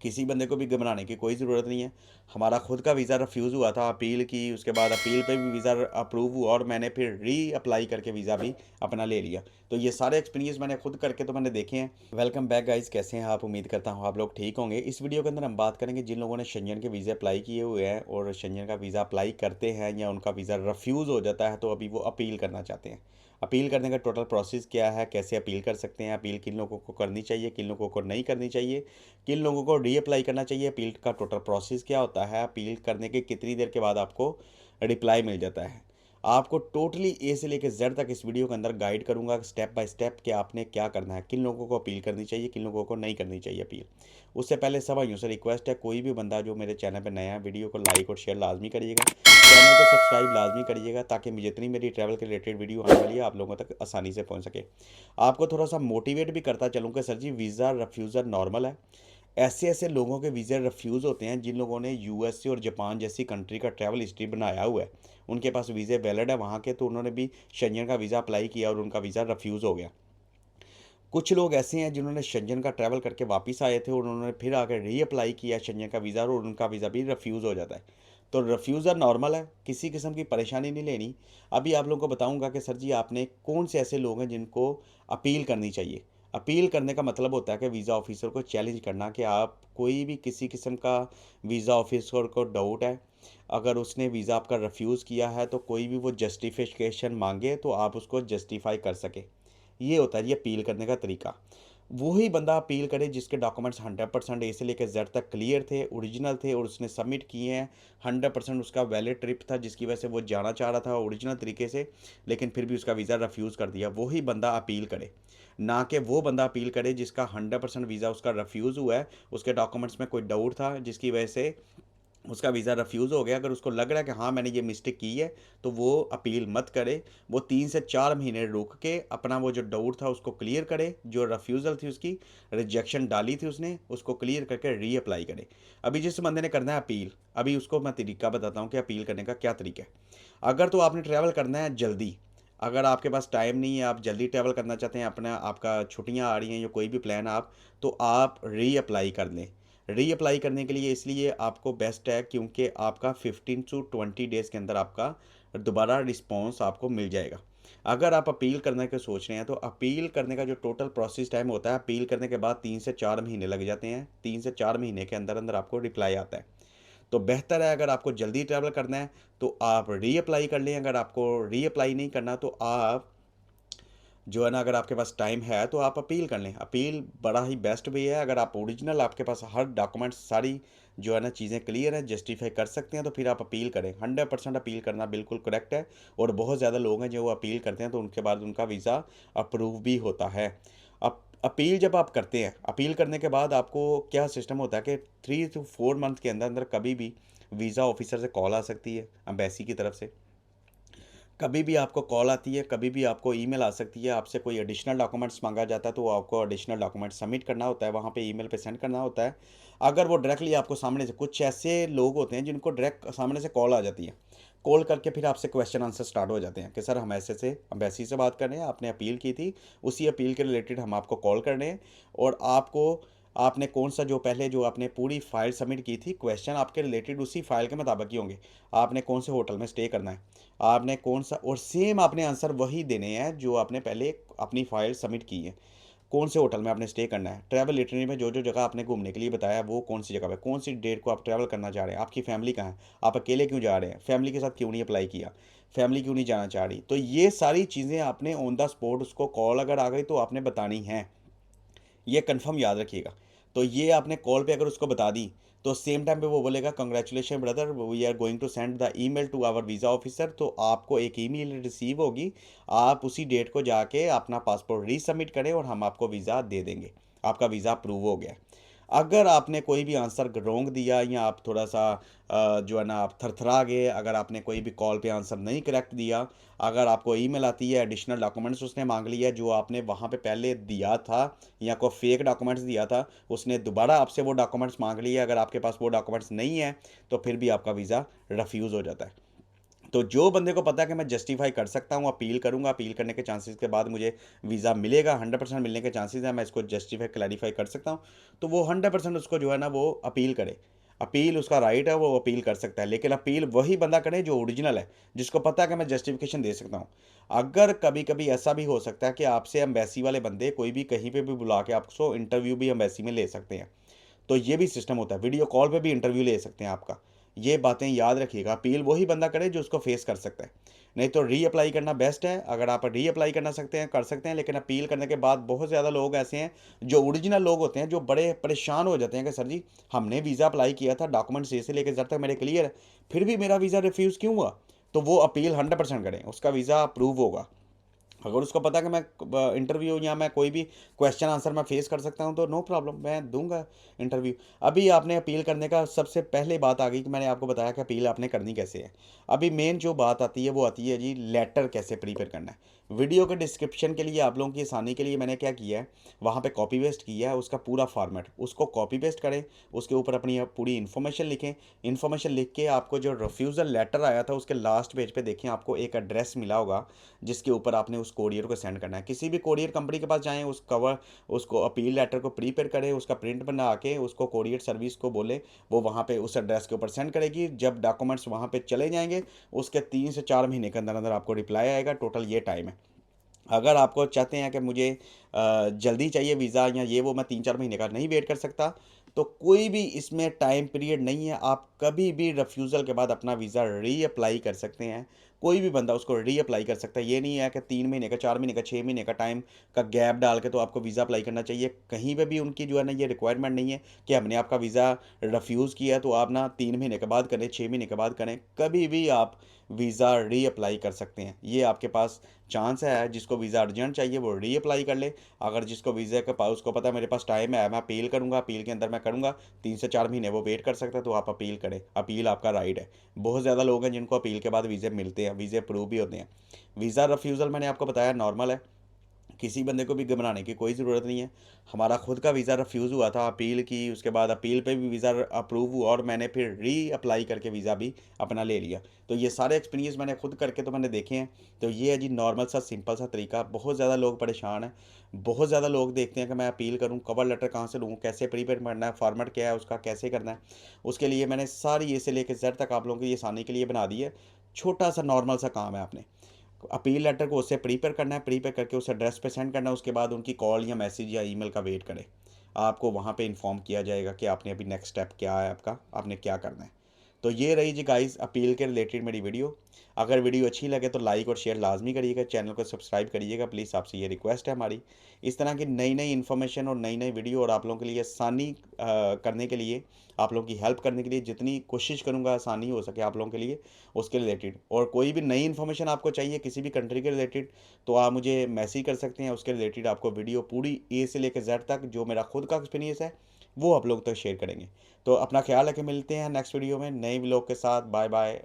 किसी बंदे को भी घबराने की कोई ज़रूरत नहीं है। हमारा खुद का वीज़ा रिफ्यूज़ हुआ था, अपील की, उसके बाद अपील पे भी वीज़ा अप्रूव हुआ और मैंने फिर री-अप्लाई करके वीज़ा भी अपना ले लिया। तो ये सारे एक्सपीरियंस मैंने खुद करके तो मैंने देखे हैं। वेलकम बैक गाइज़, कैसे हैं आप? उम्मीद करता हूँ आप लोग ठीक होंगे। इस वीडियो के अंदर हम बात करेंगे जिन लोगों ने शेंजन के वीज़े अप्लाई किए हुए हैं और शेंजन का वीज़ा अप्लाई करते हैं या उनका वीज़ा रिफ्यूज़ हो जाता है, तो अभी वो अपील करना चाहते हैं। अपील करने का टोटल प्रोसेस क्या है, कैसे अपील कर सकते हैं, अपील किन लोगों को करनी चाहिए, किन लोगों को नहीं करनी चाहिए, किन लोगों को रीअप्लाई करना चाहिए, अपील का टोटल प्रोसेस क्या होता है, अपील करने के कितनी देर के बाद आपको रिप्लाई मिल जाता है। आपको टोटली ए से लेकर जेड तक इस वीडियो के अंदर गाइड करूंगा स्टेप बाय स्टेप कि आपने क्या करना है, किन लोगों को अपील करनी चाहिए, किन लोगों को नहीं करनी चाहिए अपील। उससे पहले सब भाइयों से रिक्वेस्ट है, कोई भी बंदा जो मेरे चैनल पर नया है, वीडियो को लाइक और शेयर लाजमी करिएगा, चैनल को सब्सक्राइब लाजमी करिएगा ताकि जितनी मेरी ट्रैवल के रिलेटेड वीडियो आने वाली है आप लोगों तक आसानी से पहुंच सके। आपको थोड़ा सा मोटिवेट भी करता चलूँ कि सर जी वीज़ा रिफ्यूज़ल नॉर्मल है। ऐसे ऐसे लोगों के वीज़े रिफ्यूज़ होते हैं जिन लोगों ने यूएसए और जापान जैसी कंट्री का ट्रैवल हिस्ट्री बनाया हुआ है, उनके पास वीज़े वैलिड है वहाँ के, तो उन्होंने भी शेंजन का वीज़ा अप्लाई किया और उनका वीज़ा रिफ्यूज़ हो गया। कुछ लोग ऐसे हैं जिन्होंने शेंजन का ट्रैवल करके वापस आए थे और उन्होंने फिर आकर रीअप्लाई किया शेंजन का वीज़ा और उनका वीज़ा भी रिफ्यूज़ हो जाता है। तो रिफ्यूज़र नॉर्मल है, किसी किस्म की परेशानी नहीं लेनी। अभी आप लोगों को बताऊंगा कि सर जी आपने कौन से ऐसे लोग हैं जिनको अपील करनी चाहिए। अपील करने का मतलब होता है कि वीज़ा ऑफिसर को चैलेंज करना कि आप कोई भी किसी किस्म का वीज़ा ऑफिसर को डाउट है, अगर उसने वीज़ा आपका रिफ्यूज़ किया है तो कोई भी वो जस्टिफिकेशन मांगे तो आप उसको जस्टिफाई कर सके। ये होता है ये अपील करने का तरीका। वही बंदा अपील करे जिसके डॉक्यूमेंट्स 100% ए से लेकर जेड तक क्लियर थे, ओरिजिनल थे और उसने सबमिट किए हैं। 100% उसका वैलिड ट्रिप था जिसकी वजह से वो जाना चाह रहा था ओरिजिनल तरीके से, लेकिन फिर भी उसका वीज़ा रिफ्यूज़ कर दिया। वही बंदा अपील करे, ना कि वो बंदा अपील करे जिसका 100% वीज़ा उसका रिफ्यूज़ हुआ है, उसके डॉक्यूमेंट्स में कोई डाउट था जिसकी वजह से उसका वीज़ा रिफ्यूज़ हो गया। अगर उसको लग रहा है कि हाँ मैंने ये मिस्टेक की है, तो वो अपील मत करे। वो 3 से 4 महीने रुक के अपना वो जो डाउट था उसको क्लियर करे, जो रिफ्यूज़ल थी उसकी रिजेक्शन डाली थी उसने उसको क्लियर करके रीअप्लाई करे। अभी जिस बंदे ने करना है अपील, अभी उसको मैं तरीका बताता हूँ कि अपील करने का क्या तरीका है। अगर तो आपने ट्रैवल करना है जल्दी, अगर आपके पास टाइम नहीं है, आप जल्दी ट्रैवल करना चाहते हैं, अपना आपका छुट्टियां आ रही हैं या कोई भी प्लान आप, तो आप रीअप्लाई कर लें। रीअप्लाई करने के लिए इसलिए आपको बेस्ट है क्योंकि आपका 15 से 20 डेज़ के अंदर आपका दोबारा रिस्पॉन्स आपको मिल जाएगा। अगर आप अपील करने के सोच रहे हैं तो अपील करने का जो टोटल प्रोसेस टाइम होता है, अपील करने के बाद 3 से 4 महीने लग जाते हैं। 3 से 4 महीने के अंदर अंदर आपको रिप्लाई आता है। तो बेहतर है अगर आपको जल्दी ट्रैवल करना है तो आप रीअप्लाई कर लें, अगर आपको रीअप्लाई नहीं करना तो आप जो है ना, अगर आपके पास टाइम है तो आप अपील कर लें। अपील बड़ा ही बेस्ट वे है। अगर आप ओरिजिनल आपके पास हर डॉक्यूमेंट्स सारी जो है ना चीज़ें क्लियर हैं, जस्टिफाई कर सकते हैं, तो फिर आप अपील करें। 100% अपील करना बिल्कुल करेक्ट है और बहुत ज़्यादा लोग हैं जो अपील करते हैं तो उनके बाद उनका वीज़ा अप्रूव भी होता है। अब अपील जब आप करते हैं, अपील करने के बाद आपको क्या सिस्टम होता है कि 3 से 4 मंथ के अंदर अंदर कभी भी वीज़ा ऑफिसर से कॉल आ सकती है एम्बेसी की तरफ से। कभी भी आपको कॉल आती है, कभी भी आपको ईमेल आ सकती है, आपसे कोई एडिशनल डॉक्यूमेंट्स मांगा जाता है तो आपको एडिशनल डॉक्यूमेंट्स सबमिट करना होता है, वहाँ पे ईमेल पे सेंड करना होता है। अगर वो डायरेक्टली आपको सामने से, कुछ ऐसे लोग होते हैं जिनको डायरेक्ट सामने से कॉल आ जाती है, कॉल करके फिर आपसे क्वेश्चन आंसर स्टार्ट हो जाते हैं कि सर हम ऐसे से एम्बेसी से बात कर रहे हैं, आपने अपील की थी, उसी अपील के रिलेटेड हम आपको कॉल कर रहे हैं और आपको आपने कौन सा जो पहले जो आपने पूरी फाइल सबमिट की थी, क्वेश्चन आपके रिलेटेड उसी फाइल के मुताबिक ही होंगे। आपने कौन से होटल में स्टे करना है, आपने कौन सा, और सेम आपने आंसर वही देने हैं जो आपने पहले अपनी फ़ाइल सबमिट की है। कौन से होटल में आपने स्टे करना है, ट्रैवल लिटरेरी में जो जो जगह आपने घूमने के लिए बताया वो कौन सी जगह पे, कौन सी डेट को आप ट्रैवल करना चाह रहे हैं, आपकी फैमिली कहाँ है, आप अकेले क्यों जा रहे हैं, फैमिली के साथ क्यों नहीं अप्लाई किया, फैमिली क्यों नहीं जाना चाह रही। तो ये सारी चीज़ें आपने ऑन द स्पॉट, उसको कॉल अगर आ गई तो आपने बतानी है। ये कंफर्म याद रखिएगा। तो ये आपने कॉल पे अगर उसको बता दी तो सेम टाइम पे वो बोलेगा congratulation brother, we are going to send the email to our visa officer. तो आपको एक ईमेल रिसीव होगी, आप उसी डेट को जाके अपना पासपोर्ट रीसबमिट करें और हम आपको वीज़ा दे देंगे, आपका वीज़ा अप्रूव हो गया। अगर आपने कोई भी आंसर रॉन्ग दिया या आप थोड़ा सा जो है ना आप थरथरा गए, अगर आपने कोई भी कॉल पे आंसर नहीं करेक्ट दिया, अगर आपको ईमेल आती है एडिशनल डॉक्यूमेंट्स उसने मांग लिया जो आपने वहाँ पे पहले दिया था या कोई फेक डॉक्यूमेंट्स दिया था, उसने दोबारा आपसे वो डॉक्यूमेंट्स मांग लिए, अगर आपके पास वो डॉक्यूमेंट्स नहीं है तो फिर भी आपका वीज़ा रिफ्यूज़ हो जाता है। तो जो बंदे को पता है कि मैं जस्टिफाई कर सकता हूँ, अपील करूँगा, अपील करने के चांसेस के बाद मुझे वीज़ा मिलेगा, 100% मिलने के चांसेस हैं, मैं इसको जस्टिफाई क्लैरिफाई कर सकता हूँ, तो वो 100% उसको जो है ना वो अपील करे। अपील उसका राइट है, वो अपील कर सकता है, लेकिन अपील वही बंदा करे जो ओरिजिनल है, जिसको पता है कि मैं जस्टिफिकेशन दे सकता हूँ। अगर कभी कभी ऐसा भी हो सकता है कि आपसे एम्बेसी वाले बंदे कोई भी कहीं पे भी बुला के आपको इंटरव्यू भी एम्बेसी में ले सकते हैं, तो ये भी सिस्टम होता है, वीडियो कॉल पे भी इंटरव्यू ले सकते हैं आपका। ये बातें याद रखिएगा, अपील वही बंदा करे जो उसको फेस कर सकता है। नहीं तो रीअप्लाई करना बेस्ट है, अगर आप रीअप्लाई करना सकते हैं कर सकते हैं, लेकिन अपील करने के बाद बहुत ज़्यादा लोग ऐसे हैं जो ओरिजिनल लोग होते हैं, जो बड़े परेशान हो जाते हैं कि सर जी हमने वीज़ा अप्लाई किया था, डॉक्यूमेंट्स ए से लेकर जब तक मेरे क्लियर है, फिर भी मेरा वीज़ा रिफ्यूज़ क्यों हुआ। तो वो अपील 100% करें, उसका वीज़ा अप्रूव होगा। अगर उसको पता है कि मैं इंटरव्यू या मैं कोई भी क्वेश्चन आंसर मैं फेस कर सकता हूँ, तो नो प्रॉब्लम, मैं दूंगा इंटरव्यू। अभी आपने अपील करने का सबसे पहले बात आ गई कि मैंने आपको बताया कि अपील आपने करनी कैसे है। अभी मेन जो बात आती है वो आती है जी लेटर कैसे प्रिपेयर करना है। वीडियो के डिस्क्रिप्शन के लिए आप लोगों की आसानी के लिए मैंने क्या किया है, वहाँ पे कॉपी पेस्ट किया है उसका पूरा फॉर्मेट, उसको कॉपी पेस्ट करें, उसके ऊपर अपनी पूरी इन्फॉर्मेशन लिखें। इन्फॉर्मेशन लिख के आपको जो रिफ्यूज़ल लेटर आया था उसके लास्ट पेज पे देखें, आपको एक एड्रेस मिला होगा जिसके ऊपर आपने उस कोरियर को सेंड करना है। किसी भी कोरियर कंपनी के पास जाएं, उस कवर उसको अपील लेटर को प्रीपेयर करें, उसका प्रिंट बना के उसको कोरियर सर्विस को बोले, वो वहाँ पे उस एड्रेस के ऊपर सेंड करेगी। जब डॉक्यूमेंट्स वहाँ पे चले जाएंगे, उसके 3 से 4 महीने के अंदर अंदर आपको रिप्लाई आएगा। टोटल ये टाइम है। अगर आपको चाहते हैं कि मुझे जल्दी चाहिए वीज़ा या ये वो, मैं 3-4 महीने का नहीं वेट कर सकता, तो कोई भी इसमें टाइम पीरियड नहीं है। आप कभी भी रिफ्यूज़ल के बाद अपना वीज़ा रीअप्लाई कर सकते हैं। कोई भी बंदा उसको रीअप्लाई कर सकता है। ये नहीं है कि 3 महीने का, 4 महीने का, 6 महीने का टाइम का गैप डाल के तो आपको वीज़ा अप्लाई करना चाहिए। कहीं पे भी उनकी जो है ना ये रिक्वायरमेंट नहीं है कि हमने आपका वीज़ा रिफ्यूज़ किया तो आप ना 3 महीने के बाद करें, 6 महीने के बाद करें। कभी भी आप वीज़ा रीअप्लाई कर सकते हैं। ये आपके पास चांस है। जिसको वीज़ा अर्जेंट चाहिए वो रीअप्लाई कर ले। अगर जिसको वीज़ा के पास उसको पता है मेरे पास टाइम है, मैं अपील करूँगा, अपील के अंदर मैं करूँगा, 3 से 4 महीने वो वेट कर सकता है, तो आप अपील करें। अपील आपका राइट है। बहुत ज़्यादा लोग हैं जिनको अपील के बाद वीज़े मिलते हैं, वीज़े अप्रूव भी होते हैं। वीज़ा रिफ्यूज़ल मैंने आपको बताया नॉर्मल है, किसी बंदे को भी घबराने की कोई ज़रूरत नहीं है। हमारा खुद का वीज़ा रिफ्यूज़ हुआ था, अपील की, उसके बाद अपील पे भी वीज़ा अप्रूव हुआ और मैंने फिर री अप्लाई करके वीज़ा भी अपना ले लिया। तो ये सारे एक्सपीरियंस मैंने खुद करके तो मैंने देखे हैं। तो ये है जी नॉर्मल सा सिंपल सा तरीका। बहुत ज़्यादा लोग परेशान हैं, बहुत ज़्यादा लोग देखते हैं कि मैं अपील करूँ, कवर लेटर कहाँ से लूँ, कैसे प्रीपेड करना है, फॉर्मेट क्या है उसका, कैसे करना है। उसके लिए मैंने सारी ए से लेकर जेड तक आप लोगों की आसानी के लिए बना दी है। छोटा सा नॉर्मल सा काम है। आपने अपील लेटर को उससे प्रीपेयर करना है, प्रीपेयर करके उस एड्रेस पे सेंड करना है। उसके बाद उनकी कॉल या मैसेज या ईमेल का वेट करें। आपको वहाँ पे इन्फॉर्म किया जाएगा कि आपने अभी नेक्स्ट स्टेप क्या है, आपका आपने क्या करना है। तो ये रही जी गाइस अपील के रिलेटेड मेरी वीडियो। अगर वीडियो अच्छी लगे तो लाइक और शेयर लाजमी करिएगा, चैनल को सब्सक्राइब करिएगा प्लीज़, आपसे ये रिक्वेस्ट है हमारी। इस तरह की नई नई इन्फॉर्मेशन और नई नई वीडियो और आप लोगों के लिए आसानी करने के लिए, आप लोगों की हेल्प करने के लिए जितनी कोशिश करूँगा आसानी हो सके आप लोगों के लिए उसके रिलेटेड। और कोई भी नई इन्फॉर्मेशन आपको चाहिए किसी भी कंट्री के रिलेटेड, तो आप मुझे मैसेज कर सकते हैं। उसके रिलेटेड आपको वीडियो पूरी ए से लेकर जेड तक जो मेरा खुद का एक्सपीरियंस है वो आप लोग तक शेयर करेंगे। तो अपना ख्याल रखें, मिलते हैं नेक्स्ट वीडियो में नए व्लॉग के साथ। Bye bye.